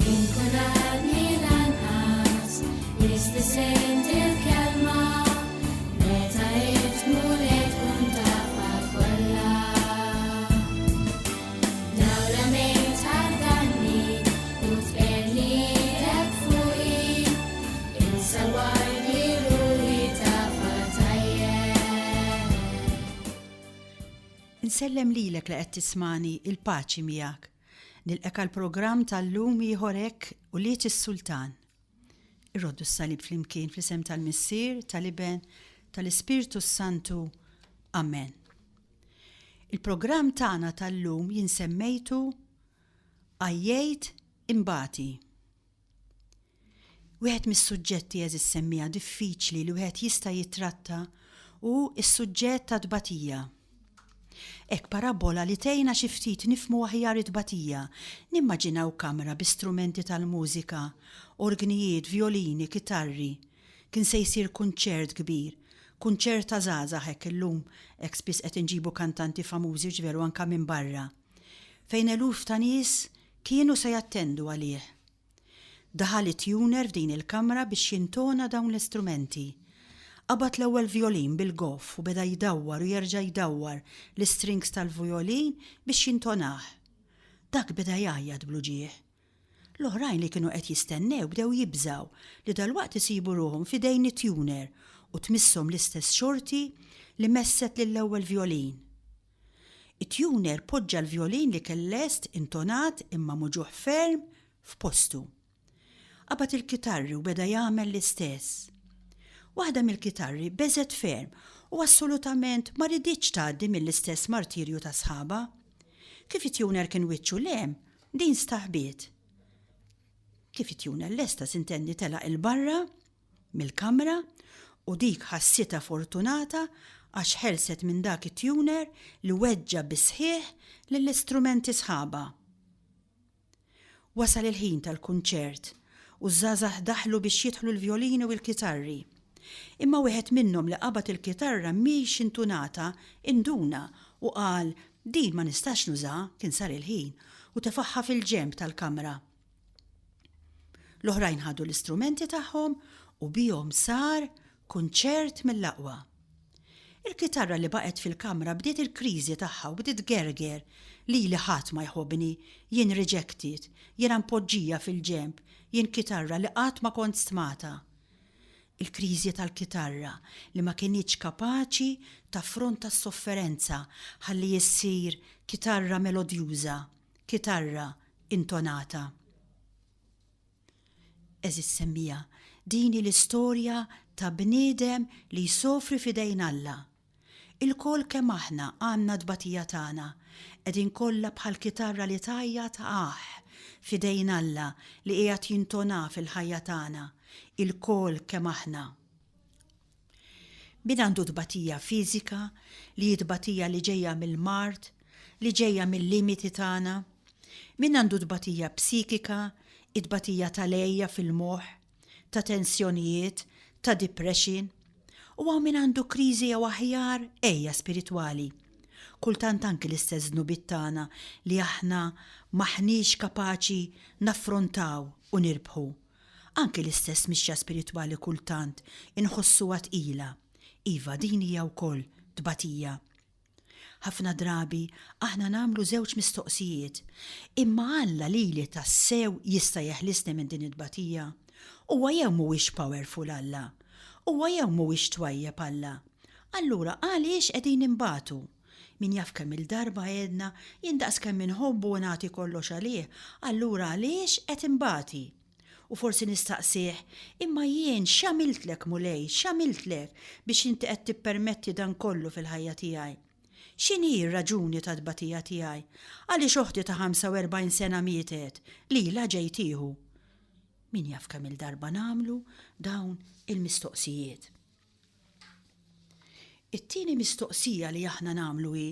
Inkun għadni lanqas, jistisent il-kelma, meta jitmu li tkun tafa kollha. Dawla mejt ħaddanni u tqelli lek fuqi, insawwarni ruħi tafa tajjeb. Insellem lilek li qed tismani il-paċi miegħek. Nilqek għall-programm tal-lum ieħor hekk u liet is-Sultan. Irroddu s-salib flimkien fl-isem tal-Missier, tal-Iben, tal-Ispirtu Santu. Amen. Il-programm tagħna tal-lum jinsemmejtu Għajjejt imbagħti. Wieħed mis-suġġetti eżis semmija diffiċli li wieħed jista' jitratta hu s-suġġett ta' tbatija. Ek parabola li tgħinna xi ftit nifhmu aħjar it-tbatija, nimmaġinaw kamra b'istrumenti tal-mużika, orgnijiet, violini, kitarri. Kien se jsir kunċert kbir, kunċert ta' żgħażagħ hekk illum hekk spiss qed inġibu kantanti famużi ġveru anke minn barra. Fejn eluf ta' nies kienu se jattendu għalih. Daħal it-tuner f'din il-kamra biex jintona dawn l-istrumenti. Qabad l-ewwel violin bil-goff u beda jdawwar u jerġa' jdawwar l-strings tal-violin biex jintonah. Dak beda jgħajjad bluġieħ. L-oħrajn li kienu qed jistennew bdew jibżaw li dalwaqt isibu ruhom f'idejn it-tuner u tmisshom l-istess xorti li messet lill-ewwel violin. It-tuner poġġa l-violin li kien lest intonat imma muġuħ ferm f'postu. Qabad il-kitarri u beda jagħmel l-istess. Waħda mill-kitarri beżet ferm u assolutament ma riditx tgħaddi mill-istess martirju ta' sħaba. Kif it-tuner kien wiċċu lem, din staħbiet. Kif it-tuner lesta sintenni telaq il-barra mill-kamra u dik ħassita fortunata għax ħelset minn dak it-tuner li weġġa bisħieħ lill-istrumenti sħaba. Wasal il-ħin tal-kunċert u żgħażagħ daħlu biex jidħlu l-violini u l-kitarri. Imma wieħed minnhom li qabad il-kitarra mhix intunata induna u qal din ma nistax nuża kien sar il-ħin u tefaħħa fil-ġenb tal-kamra. L-oħrajn ħadu l-istrumenti tagħhom u bihom sar kunċert mill-aqwa. Il-kitarra li baqgħet fil-kamra bdiet il-kriżi tagħha u bdiet gerger li ħadd ma jħobbni, jien rejected, jien mpoġġija fil-ġenb, jien kitarra li qatt ma kont stmata. Il-kriżi tal-kitarra li ma kienitx kapaċi taffronta s-sofferenza ħalli jissir kitarra melodjuża, kitarra intonata. Eżis semmija, dini l-istorja ta' bniedem li jsofri f'idejn Alla. Il-kol kemm aħna għandna tbatija tagħna, qegħdin kollha bħal kitarra li tajjat f'idejn Alla li qiegħed jintona fil-ħajja tagħna. Il-kol kemm aħna. Min għandu tbatija fiżika, li tbatija li ġejja mill-mart, li ġejja mill-limiti tagħna. Min għandu tbatija psikika, tbatija tal-ejja fil-moħħ, ta' tensjonijiet, ta' depression. U għaw min għandu kriżi jew aħjar ejja spiritwali. Kultant anki l-istess żnubiet tagħna li aħna maħniex kapaċi naffrontaw u nirbħu. Anke l-istess mixja spiritwali kultant inħossuha tqila. Iva din hija wkoll tbatija. Ħafna drabi aħna nagħmlu żewġ mistoqsijiet. Imma Alla lili tassew jista' jeħlisni minn din it-tbatija. Huwa jew mhuwiex powerful Alla. Huwa jew mhuwiex twajjeb Alla. Allura għaliex qegħdin imbagħtu? Min jaf kemm il-darba għedna jindaqs kemm inħobbu u nagħti kollox għalih, allura għaliex qed imbagħti? U forsi nistaqsih, imma jien x'għamiltlek mulej, x'għamiltlek biex inti qed tippermetti dan kollu fil-ħajja tiegħi? X'inhi r-raġuni ta' tbatija tiegħi? Għaliex oħti ta' 45 sena mietet lilha ġejt tieħu? Min jaf kemm il-darba nagħmlu dawn il-mistoqsijiet. It-tieni mistoqsija li aħna nagħmlu hi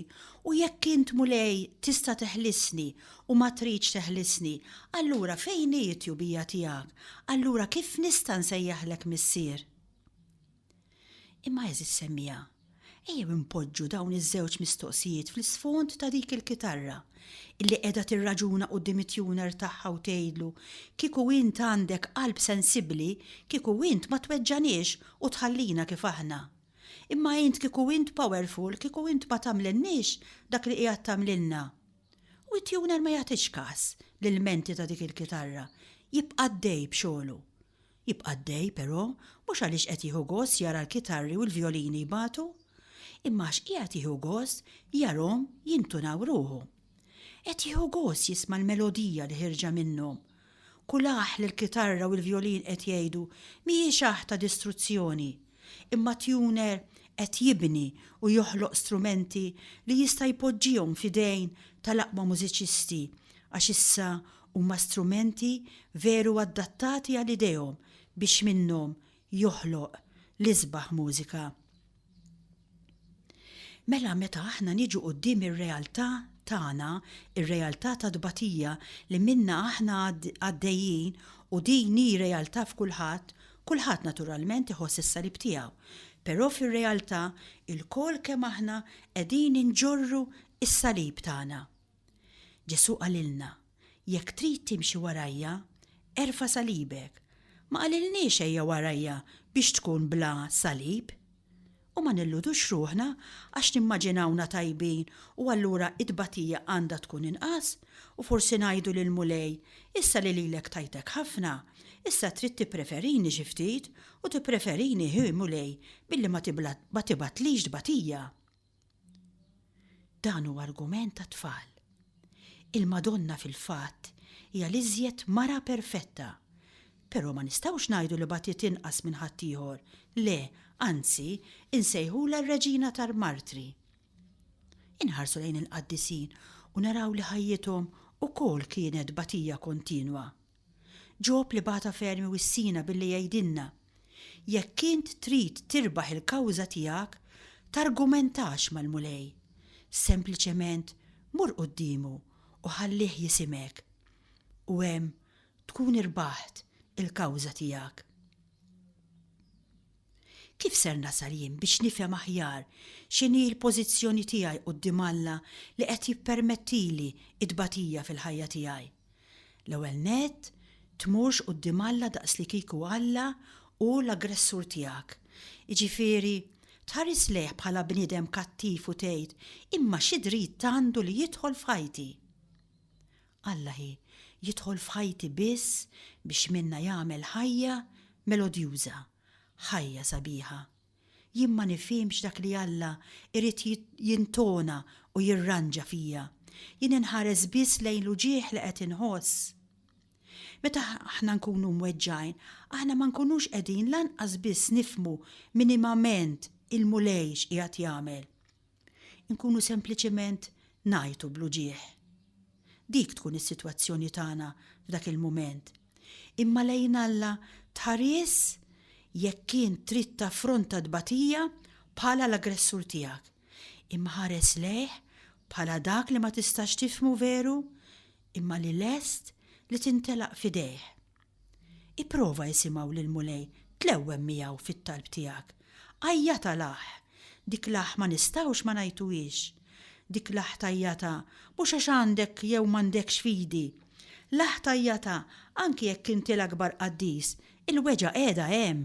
u jekk int mulej tista' teħlisni u ma tridx teħlisni, allura fejn hi t-tjubija tiegħek? Allura kif nista' nsejjaħlek missier? Imma eżis semmija, Ejjew impoġġu dawn iż-żewġ mistoqsijiet fl-isfond ta' dik il-kitarra illi qiegħda tirraġuna quddiem it-tuner tagħha u tgħidlu kieku int għandek qalb sensibbli, kieku int ma tweġġaniex u tħallina kif aħna. Imma int kieku int powerful, kieku int ma tagħmlilniex dak li qiegħed tagħmlilna. U t-tuner ma jagħtix każ lill-menti ta' dik il-kitarra, jibqa' għaddej b'xogħlu. Jibqa' għaddej però mhux għaliex qed jieħu gost jara l-kitarri u l-vjolini jbagħtu, imma x'qiegħed jieħu gost jarhom jintunaw ruħu. Qed jieħu gost jisma' l-melodija li ħirġa minnhom. Kull aħ li l-kitarra u l-vjolin qed jgħidu mhijiex aħ ta' distruzzjoni, imma tuner qed jibni u joħloq strumenti li jista' jpoġġihom f'idejn tal-aqwa mużiċisti għax issa huma strumenti veru adattati għal idejhom biex minnhom joħloq l-isbaħ mużika. Mela meta aħna niġu quddiem ir-realtà tagħna, ir-realtà ta' tbatija li minna aħna għaddejjin u din hi realtà f'kulħadd, kulħadd naturalment iħoss is-salib tiegħu. Però fir-realtà il-kol kemm aħna qegħdin inġorru is-salib tagħna. Ġesu qalilna, jekk trid timxi warajja, erfa' salibek. Ma qalilniex ejja warajja biex tkun bla salib. U ma nilludux ruħna għax nimmaġinawna tajbin u allura id-tbatija għandha tkun inqas u forsi ngħidu lil mulej issa li lilek tajtek ħafna, issa trid tippreferini xi ftit u tippreferini hu mulej billi ma tibatlix tbatija. Dan huwa argument ta' tfal. Il-Madonna fil-fatt hija l-iżjed mara perfetta. Però ma nistgħux ngħidu li batiet inqas minn ħaddieħor. Le, anzi, insejħula r-Reġina tal-Martri. Inħarsu lejn il-qaddisin u naraw li ħajjithom ukoll kienet batija kontinwa. Ġob li bata fermi wissina billi jgħidilna jekk int trid tirbaħ il-kawża tiegħek targumentax mal-mulej. Sempliċement mur qudiemu u ħallih jisimek. U hemm tkun irbaħt il-kawża tiegħek. Kif ser nasal jien biex nifhem aħjar x'inhi l-pożizzjoni tiegħi quddiem Alla li qed jippermettili id-tbatija fil-ħajja tiegħi? L-ewwel nett tmurx quddiem Alla daqs li kieku Alla u l-aggressur tiegħek. Jiġifieri tħares lejh bħala bniedem kattiv u tgħid imma xi dritt għandu li jidħol f'ħajti. Alla hi jidħol f'ħajti biss biex minna jagħmel ħajja melodjuża. Ħajja sabiħa. Jien ma nifhimx dak li Alla irid jintona u jirranġa fija. Jien inħares biss lejn l-uġieħ li qed inħoss. Meta aħna nkunu mweġġajn, aħna ma nkunux qegħdin lanqas biss nifhmu minimament il-mulej x'qiegħed jagħmel. Inkunu sempliċement ngħidu bl-uġieħ. Dik tkun is-sitwazzjoni tagħna f'dak il-mument. Imma lejn Alla tħares jekk kien trid taffronta tbatija bħala l-aggressur tiegħek. Imma ħares lejh bħala dak li ma tistax tifhmu veru, imma li lest li tintelaq f'idejh. Ipprova jisimgħu lil mulej tlewwem miegħu fit-talb tiegħek. Ajjata laħ, dik laħ ma nistgħux ma ngħidtuhiex. Dik laħ tajjata mhux għax għandek jew m'għandekx fidi. Laħ tajjata anki jekk inti l-akbar qaddis, il-weġa qiegħda hemm.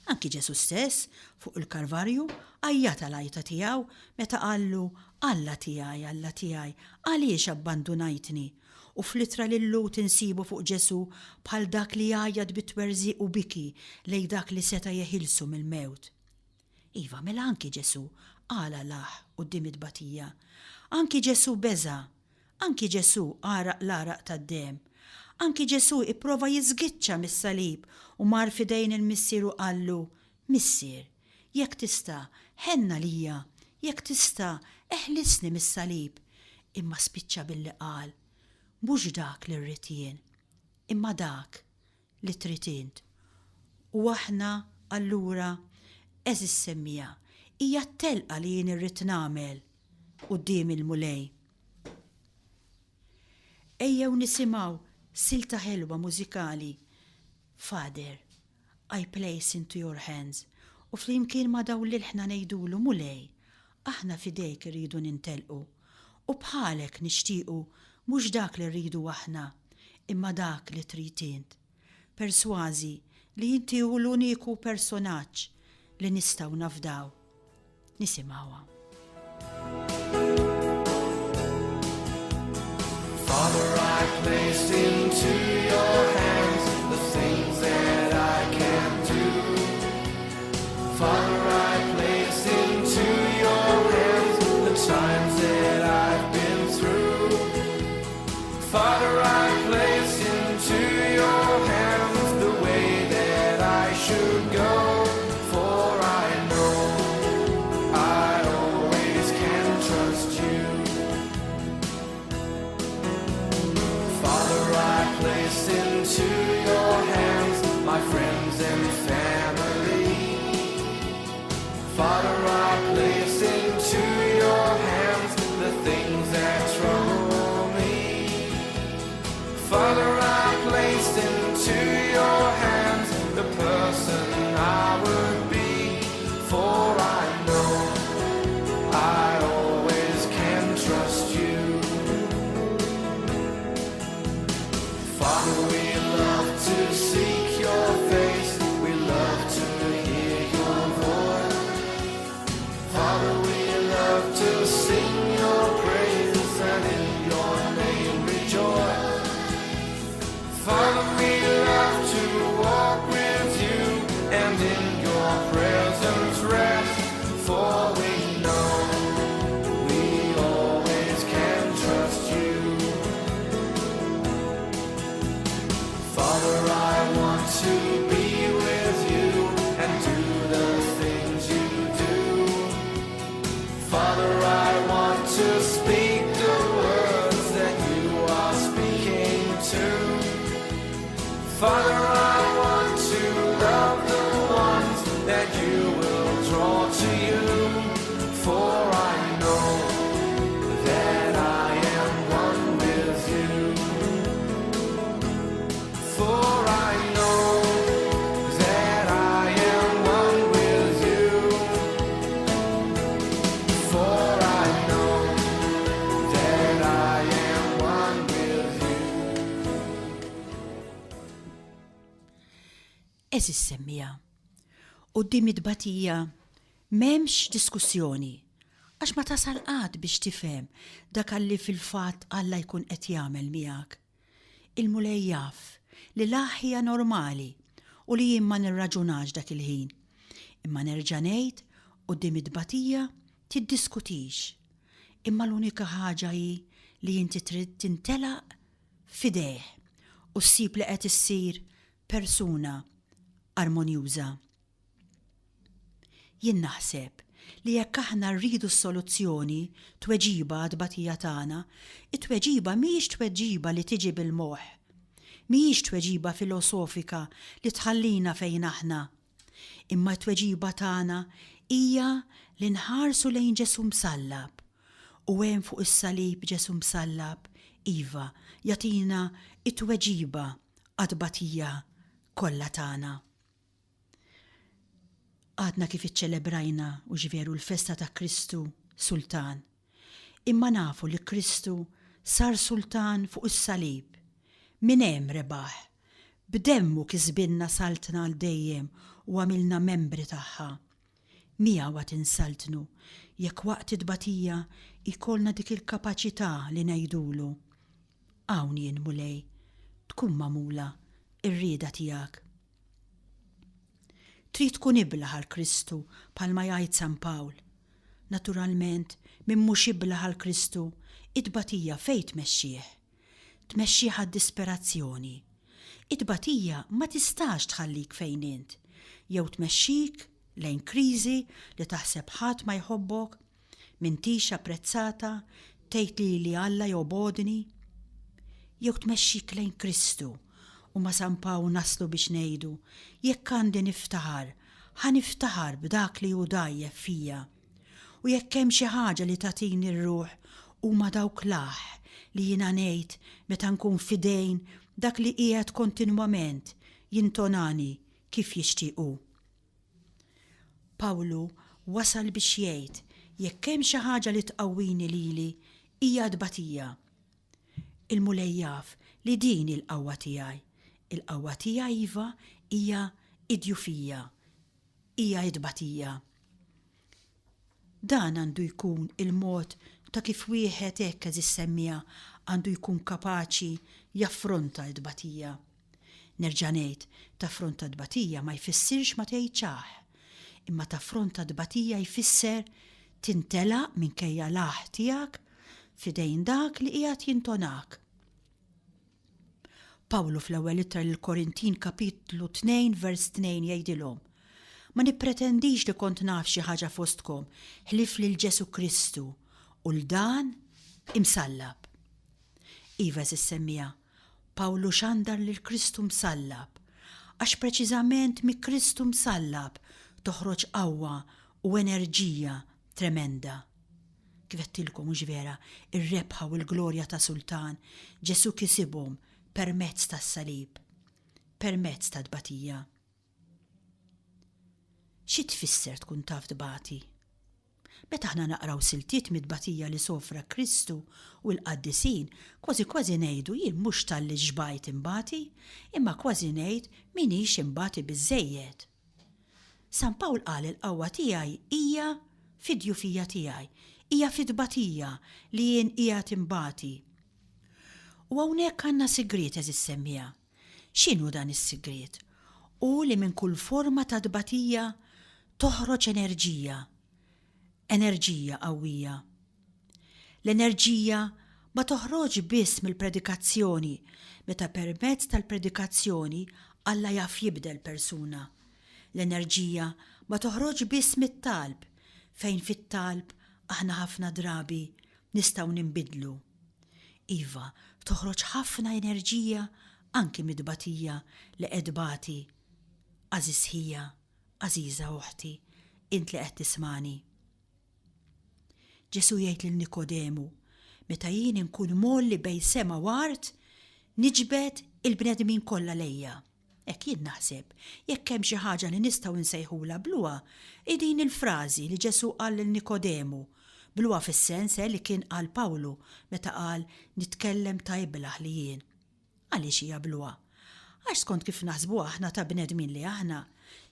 Anki Ġesu stess fuq il-Kalvarju ajjata l-ajta tiegħu meta qallu Alla tiegħi, għaliex abbandunajtni? U fl-ittra lil Lut insibu fuq Ġesu bħal dak li jgħajjad bit-twerżiq u biki lejn dak li seta' jeħilsu mill-mewt. Iva, mela anki Ġesu qala laħ quddiem it-tbatija. Anki Ġesu beża, anki Ġesu għaraq l-araq tad-dem. Anki Ġesu ipprova jiżgiċċa mis-salib u mar fidejn il-missier u qallu, Missier, jekk tista' ħenna lija, jekk tista' eħlisni mis-salib. Imma spiċċa billi qal, mhux dak li rrid jien, imma dak li trid int. U aħna allura eżis semmija hija t-telqa li jien irrid nagħmel quddiem il-mulej. Ejjew nisimgħu silta ħelwa mużikali, Father, I place into your hands, u flimkien ma daw li ħna ngħidulu mulej, aħna fidejk irridu nintelqu u bħalek nixtiequ mhux dak li rridu aħna, imma dak li trid int. Persważi li inti hu l-uniku personaġġ li nistgħu nafdaw. Nisimgħuha. Father, I place into your hands the things that I can't do. Father, I place into your hands the times that I've been through. Father, I place into your hands the way that I should go, for I know I always can trust you. Father, I place into your hands my friends and family. Father, I place into your hands the things that trouble me. Father, I place into your hands the person I would be, for I know I always can trust you. Father, we love to seek your face, we love to hear your voice. Father, we love to sing your praises and in your name rejoice. Father, we love to walk with you and in your presence rest, for we know we always can trust you. Father, I want to be with you and do the things you do. Father, I want to speak the words that you are speaking to. Father, I want to love the ones that you will draw to you, for I know that I am one with you. For I know that I am one with you. For I know that I am one with you. Eżis semmija. Qudiem id-batija m'hemmx diskussjoni, għax ma tasal qad biex tifhem dak li fil-fatt Alla jkun qed jagħmel miegħek. Il-mulej jaf li l-aħħija normali u li jien ma nirraġunax dak il-ħin. Imma nerġa' ngħid quddiem id-batija tiddiskutix. Imma l-unika ħaġa hi li inti trid tintelaq fidejh u ssib li qed issir persuna armonjuża. Jien naħseb li jekk aħna rridu s-soluzzjoni tweġiba għad-batija tagħna, it-tweġiba mhijiex tweġiba li tiġi bil-moħħ. Mhijiex tweġiba filosofika li tħallina fejn aħna. Imma t-tweġiba tagħna hija li nħarsu lejn Ġesu msallab. U hemm fuq is-salib Ġesu msallab, iva, jagħtina it-tweġiba għad-batija kollha tagħna. Għadna kif iċċelebrajna u ġvieru l-festa ta' Kristu Sultan. Imma nafu li Kristu sar Sultan fuq is-salib. Min hemm rebaħ, b'demmu kisbinna saltna għal dejjem u għamilna membri tagħha. Mija waqt insaltnu, jekk waqt id-batija jkollna dik il-kapaċità li ngħidulu. Hawn jien mulej, tkun magħmula ir-rieda tiegħek. Trid tkun iblaħ għal Kristu bħalma jgħid San Pawl. Naturalment, min mhux iblaħ għal Kristu, id-batija fejn tmexxih? Tmexxih għad-disperazzjoni. Id-batija ma tistax tħallik fejn int, jew tmexxik lejn kriżi li taħseb ħadd ma jħobbok, m'intix apprezzata, tgħid li Alla jobodni, jew tmexxik lejn Kristu. U ma San Pawl naslu biex ngħidu, jekk għandi niftaħar, ħaniftaħar b'dak li hu dajjef fija. U jekk hemm xi ħaġa li tagħtini r-ruħ huma dawk l-aħ li jiena ngħid meta nkun fidejn dak li qiegħed kontinwament jintonani kif jixtiequ. Pawlu wasal biex jgħid jekk hemm xi ħaġa li tqawwini lili hija tbatija. Il-mulej jaf li din il-qawwa tiegħi. Il-qawwa tiegħi iva hija id-djufija, hija tbatija. Dan għandu jkun il-mod ta' kif wieħed hekk eżis semmija għandu jkun kapaċi jaffronta d-batija. Nerġa' ngħid, taffronta d-batija ma jfissirx ma tgħid ċaħ, imma taffronta d-batija jfisser tintelaq minkejja l-aħ tiegħek f'idejn dak li qiegħed jintonak. Pawlu fl-ewwel ittra lill-Korintin kapitlu 2 vers 2 jgħidilhom: Ma nippretendix li kont naf xi ħaġa fostkom ħlif lil Ġesu Kristu u l-dan imsallab. Iva semmija, Pawlu xandar lil Kristu msallab, għax preċiżament mi Kristu msallab toħroġ qawwa u enerġija tremenda. Kif qedtilkom mhux vera, ir-rebħa u l-glorja ta' Sultan Ġesu kisibhom permezz tas-salib, permezz ta' tbatija. Xi tfisser tkun taf tbati? Meta aħna naqraw siltiet mid-tbatija li sofra Kristu u l-qaddisin, kważi ngħidu jien mhux talli ġbajt imbati, imma kważi ngħid minix imbati biżżejjed. San Pawl qal il-qawwa tiegħi hija fid-djufija tiegħi, hija fid-tbatija li jien qiegħed imbati. U hawnhekk għandna sigriet eżis semmija. X'inhu dan is-sigriet? U li minn kull forma ta' tbatija toħroġ enerġija qawwija. L-enerġija ma toħroġ biss mill-predikazzjoni, meta permezz tal-predikazzjoni Alla jaf jibdel persuna. L-enerġija ma toħroġ biss mit-talb, fejn fit-talb aħna ħafna drabi nistgħu ninbidlu. Iva, toħroġ ħafna enerġija anki mid-tbatija li qed bati. Aziz ħija, Aziza uħti, int li qed tismani. Ġesu jgħid lil Nikodemu, meta jien inkun molli bejn sema u art, niġbed il-bnedmin kollha lejja. Hekk jien naħseb, jekk hemm xi ħaġa li nistgħu nsejħula bluha, din il-frażi li Ġesu qal lil Nikodemu, bluha fis-sens li kien qal Pawlu meta qal nitkellem tajblaħ li jien. Għaliex hija bluha? Għax skont kif naħsbu aħna ta' bnedmin li aħna,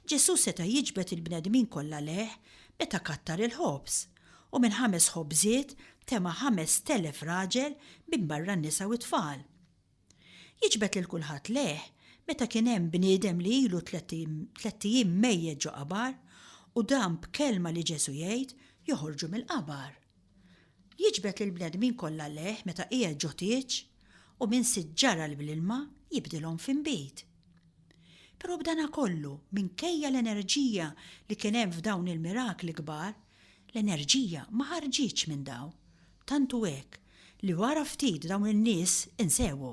Ġesu seta' jiġbed il-bnedmin kollha leħ meta kattar il-ħobs u minn 5 ħobżiet tema 5,000 raġel minn barra n-nisa u t-tfal. Jiġbed lil kulħadd leħ meta kien hemm bniedem li ilu 3 ijiem mejjed ġo qabar u dan b'kelma li Ġesu jgħid joħorġu mill-qabar. Jiġbed lill-bnedmin kollha leħ meta qiegħed ġo tieġ u minn siġġara l-ilma jibdilhom f'inbit. Però b'dana kollu, minkejja l-enerġija li kien hemm f'dawn il-mirakli kbar, l-enerġija ma ħarġitx minn dawn. Tantu hekk li wara ftit dawn in-nies insewu.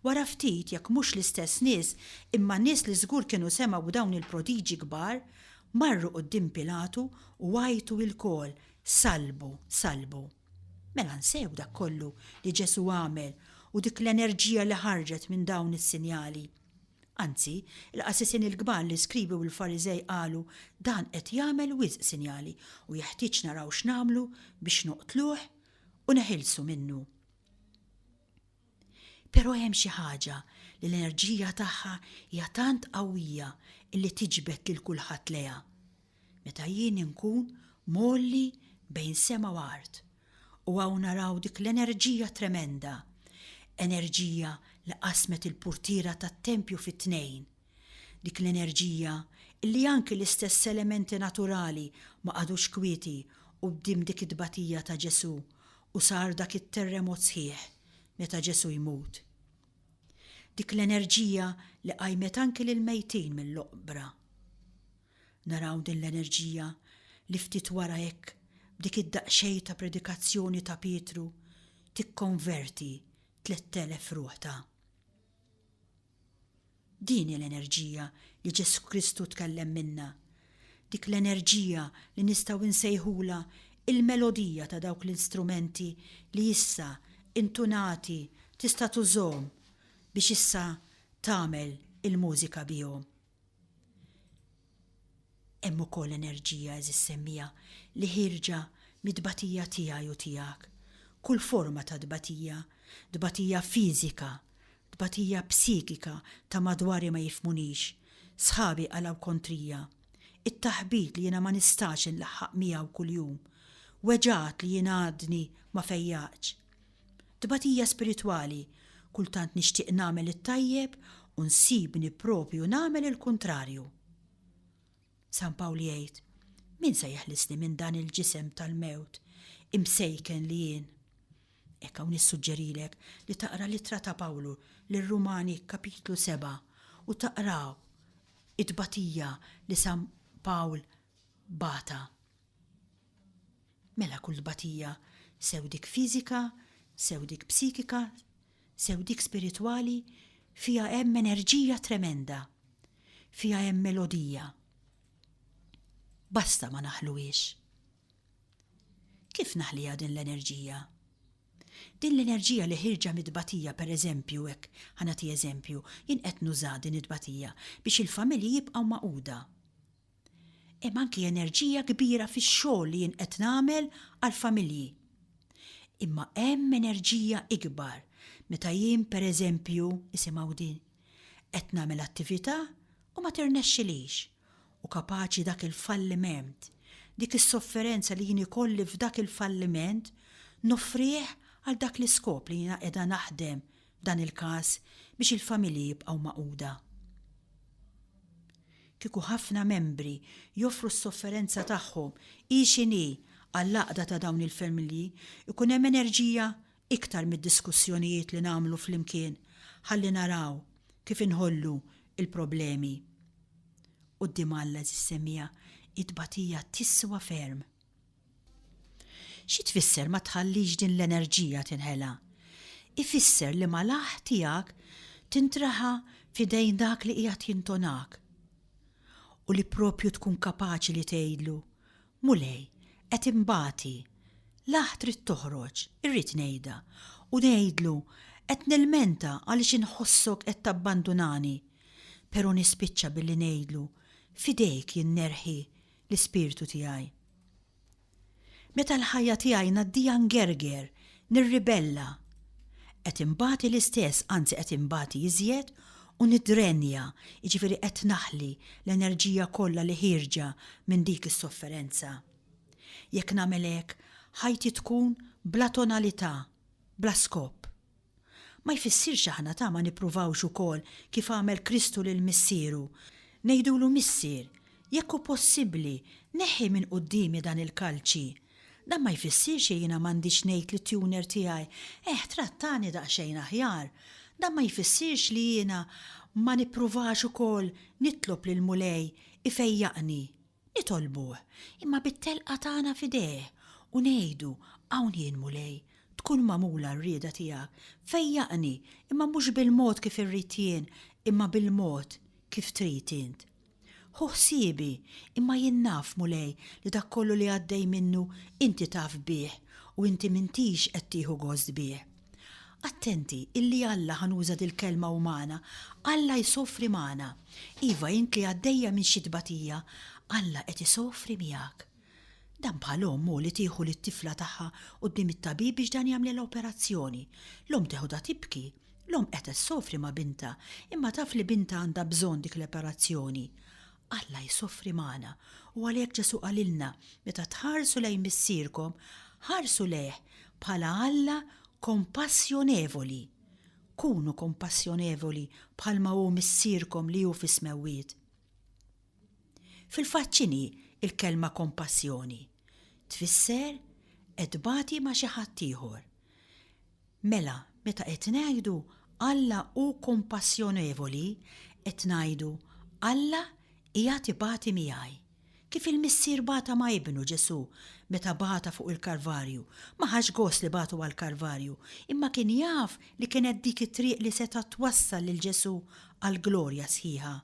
Wara ftit jekk mhux l-istess nies imma nies li żgur kienu semgħu dawn il-prodiġi kbar, marru quddiem Pilatu u għajtu l-kol salbu, salbu. Mela nsew dak kollu li Ġesu għamel u dik l-enerġija li ħarġet minn dawn is-sinjali. Anzi, il-qassisin il-kbar li skribi u l-Farizej qalu dan qed jagħmel wisq sinjali u jeħtieġ naraw x'nagħmlu biex noqtluh u neħilsu minnu. Però hemm xi ħaġa li l-enerġija tagħha hija tant qawwija illi tiġbed lil kulħadd leha. Meta jien inkun molli bejn sema u art u hawn naraw dik l-enerġija tremenda, enerġija li qasmet il-purtira tat-tempju fit-tnejn. Dik l-enerġija illi anki l-istess elementi naturali ma qadux kwieti u bdim dik id-tbatija ta' Ġesu u sar dak it-terremot sħiħ meta Ġesu jmut. Dik l-enerġija li qajmet anki lil-mejtin mill-oqbra. Naraw din l-enerġija li ftit wara hekk b'dik id-daqxej ta' predikazzjoni ta' Pietru tikkonverti 3,000 ruħta. Din l-enerġija li Ġesu Kristu tkellem minna. Dik l-enerġija li nistgħu nsejħula il-melodija ta' dawk l-istrumenti li issa intunati tista' tużhom biex issa tagħmel il-mużika bihom. Hemm ukoll enerġija eżis semmija li ħirġa mid-dbatija tiegħi u tiegħek. Kull forma ta' dbatija fiżika, dbatija psikika ta' madwari ma jifmunix, sħabi għalaw kontrija, it-taħbit li jiena ma nistax inlaħħaq miegħu kuljum, weġat li jiena għadni ma fejjaqx. Dbatija spiritwali, kultant nixtieq nagħmel it-tajjeb u nsibni propju nagħmel il-kuntrarju. San Pawl jgħid, min se jeħlisni minn dan il-ġisem tal-mewt, imsejken li jien. Ekka nissuġġerilek li taqra l-ittra ta' Pawlu lir-Rumani kapitlu 7 u taqraw id-batija li San Pawl bata. Mela kull batija sew dik fiżika, sew dik psikika, sew dik spiritwali, fija hemm enerġija tremenda, fija hemm melodija. Basta ma naħluwiex. Kif naħlija din l-enerġija? Din l-enerġija li ħirġa mid-batija pereżempju hekk, ħanati eżempju, jien qed nuża din id-batija biex il-familji jibqgħu maquda. Hemm anki enerġija kbira fix-xogħol li jien qed nagħmel għall-familji. Imma hemm enerġija ikbar meta jien pereżempju isimgħu din qed nagħmel attività u ma tirnexxilix u kapaċi dak il-falliment, dik is-sofferenza li jien ikolli f'dak il-falliment noffrih għal dak l-iskop li jiena qiegħda naħdem dan il-każ biex il-familji jibqgħu maquda. Kieku ħafna membri joffru s-sofferenza tagħhom ixini għall-laqda ta' dawn il-familji, ikun hemm enerġija iktar mid-diskussjonijiet li nagħmlu flimkien ħalli naraw kif inħollu il-problemi. Quddiem Alla semmija id-batija tiswa ferm. Xi tfisser ma tħallix din l-enerġija tinħela? Ifisser li malaħ tiegħek tintraħa f'idejn dak li qiegħed jintonak. U li propju tkun kapaċi li tgħidlu, mulej, qed imbati, laħ trid toħroġ, irrid ngħidha, u ngħidlu qed nilmenta għaliex inħossok qed tabbandunani, però nispiċċa billi ngħidlu fidejk jinnerħi l-ispirtu tiegħi. Meta l-ħajja tiegħi ngħaddija ngerger, nirribella, qed imbagħti l-istess, anzi qed imbagħti iżjed u nidrenja, jiġifieri qed naħli l-enerġija kollha li ħirġa minn dik is-sofferenza. Jekk nagħmel hekk, ħajti tkun bla tonalità, bla skop. Ma jfissirx aħna ta' ma nippruvawx ukoll kif għamel Kristu lil missieru. Ngħidulu missier, jekk hu possibbli, neħħi minn qudiemi dan il-kalċi. Dan ma jfissirx jiena m'għandix ngħid li tuner tiegħi, trattani daqsxejn aħjar. Dan ma jfissirx li jiena ma nippruvax ukoll nitlob lil mulej ifejjaqni. Nitolbuh, imma bit-telqa tagħna fideh u ngħidu hawn jien mulej, tkun magħmula r-rieda tiegħek, fejjaqni, imma mhux bil-mod kif irrid jien, imma bil-mod kif trid int. Hu ħsiebi, imma jien naf mulej li dak kollu li għaddej minnu inti taf bih u inti m'intix qed tieħu gost bih. Attenti, illi Alla ħanuża dil-kelma umana, Alla jsofri magħna. Iva int li għaddejja minn xi tbatija, Alla qed isofri miegħek. Dan bħal ommu li tieħu lit-tifla tagħha quddiem it-tabib biex dan jagħmel l-operazzjoni. L-om teħuda tibki, l-om qed issofri ma' binta, imma taf li binta għandha bżonn dik l-operazzjoni. Alla jsofri magħna u għalhekk Ġesu qalilna meta tħarsu lejn missierkom, ħarsu lejh bħala Alla kompassjonevoli. Kunu kompassjonevoli bħalma hu missierkom li hu fis-smewwiet. Fil-faċċini il-kelma kompassjoni tfisser qed bagħti ma' xi ħadd ieħor. Mela, meta qed ngħidu Alla hu kompassjonevoli, qed ngħidu Alla qiegħed ibati miegħi. Kif il-missier bata ma' ibnu Ġesu meta bata fuq il-Kalvarju. Ma ħax gost li batu għall-Kalvarju, imma kien jaf li kienet dik it-triq li seta' twassal lil Ġesu għall-glorja sħiħa.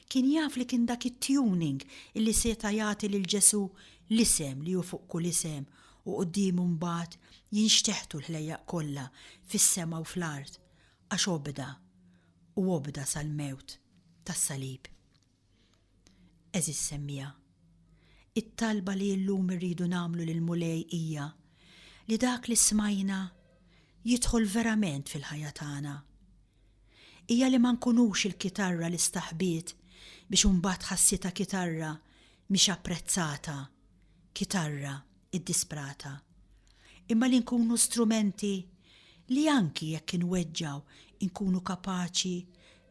Kien jaf li kien dak it-tuning illi seta' jagħti lil Ġesu l-isem li hu fuq kull isem u qudiemu mbagħad jinxteħtu l-ħlejjaq kollha fis-sema u fl-art għax obda sal-mewt tas-salib. Eżis semmija, It-talba li llum irridu namlu lil Mulej hija li dak li smajna jidħol verament fil-ħajja tagħna. Hija li ma nkunux il-kitarra li staħbiet biex imbagħad ħassita kitarra mhix apprezzata, kitarra iddisprata. Imma li nkunu strumenti li anki jekk inweġġaw inkunu kapaċi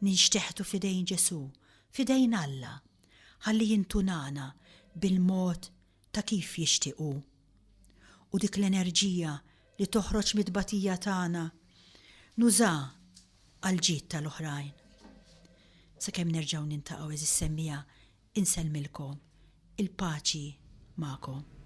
ninxteħtu fidejn Ġesu, fidejn Alla, ħalli jintunana bil-mod ta' kif jixtiequ. U dik l-enerġija li toħroġ mid-tbatija tagħna nuża għal ġid tal-oħrajn. Sakemm nerġgħu nintaqgħu eżis semmija insellmilkom il-paċi magħkom.